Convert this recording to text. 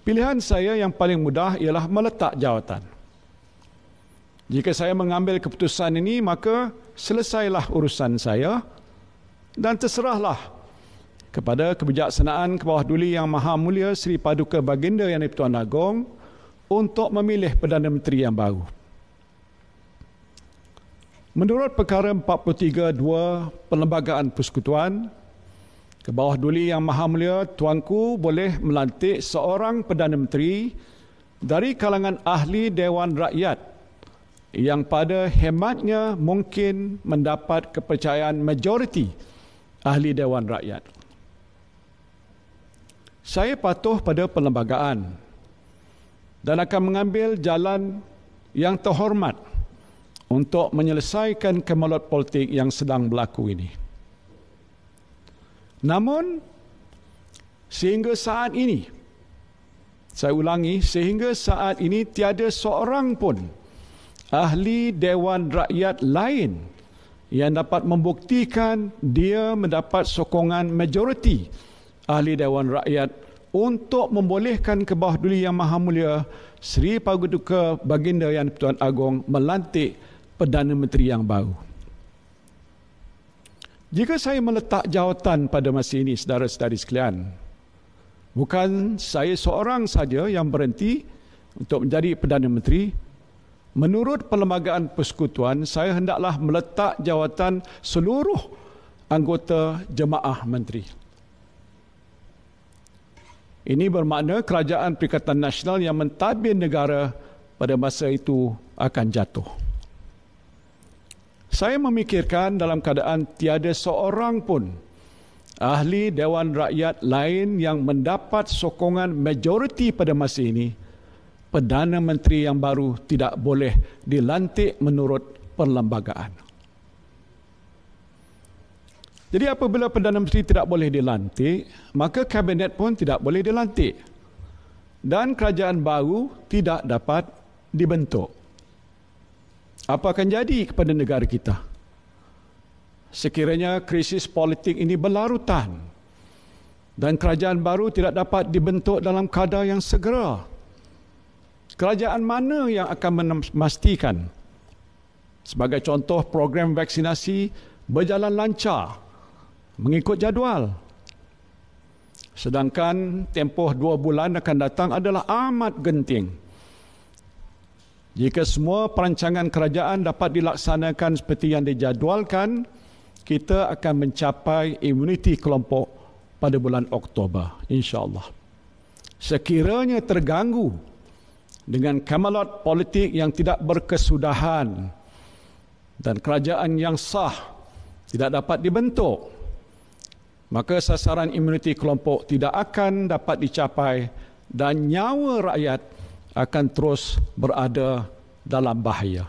Pilihan saya yang paling mudah ialah meletak jawatan. Jika saya mengambil keputusan ini, maka selesailah urusan saya dan terserahlah kepada kebijaksanaan Kebawah Duli Yang Maha Mulia Seri Paduka Baginda Yang di-Pertuan Agong untuk memilih Perdana Menteri yang baru. Menurut perkara 43.2 Perlembagaan Persekutuan, Kebawah Duli Yang Maha Mulia Tuanku boleh melantik seorang Perdana Menteri dari kalangan ahli Dewan Rakyat yang pada hematnya mungkin mendapat kepercayaan majoriti ahli Dewan Rakyat. Saya patuh pada perlembagaan dan akan mengambil jalan yang terhormat untuk menyelesaikan kemelut politik yang sedang berlaku ini. Namun, sehingga saat ini, saya ulangi, sehingga saat ini tiada seorang pun ahli Dewan Rakyat lain yang dapat membuktikan dia mendapat sokongan majoriti ahli Dewan Rakyat untuk membolehkan Kebawah Duli Yang Maha Mulia Seri Paduka Baginda Yang di-Pertuan Agong melantik Perdana Menteri yang baru. Jika saya meletak jawatan pada masa ini, saudara-saudari sekalian, bukan saya seorang saja yang berhenti untuk menjadi Perdana Menteri. Menurut Perlembagaan Persekutuan, saya hendaklah meletak jawatan seluruh anggota Jemaah Menteri. Ini bermakna Kerajaan Perikatan Nasional yang mentadbir negara pada masa itu akan jatuh. Saya memikirkan dalam keadaan tiada seorang pun ahli Dewan Rakyat lain yang mendapat sokongan majoriti pada masa ini, Perdana Menteri yang baru tidak boleh dilantik menurut perlembagaan. Jadi apabila Perdana Menteri tidak boleh dilantik, maka Kabinet pun tidak boleh dilantik. Dan kerajaan baru tidak dapat dibentuk. Apa akan jadi kepada negara kita? Sekiranya krisis politik ini berlarutan dan kerajaan baru tidak dapat dibentuk dalam kadar yang segera, kerajaan mana yang akan memastikan, sebagai contoh, program vaksinasi berjalan lancar mengikut jadual? Sedangkan tempoh 2 bulan akan datang adalah amat genting. Jika semua perancangan kerajaan dapat dilaksanakan seperti yang dijadualkan, kita akan mencapai imuniti kelompok pada bulan Oktober, insya-Allah. Sekiranya terganggu dengan kemelut politik yang tidak berkesudahan dan kerajaan yang sah tidak dapat dibentuk, maka sasaran imuniti kelompok tidak akan dapat dicapai dan nyawa rakyat akan terus berada dalam bahaya.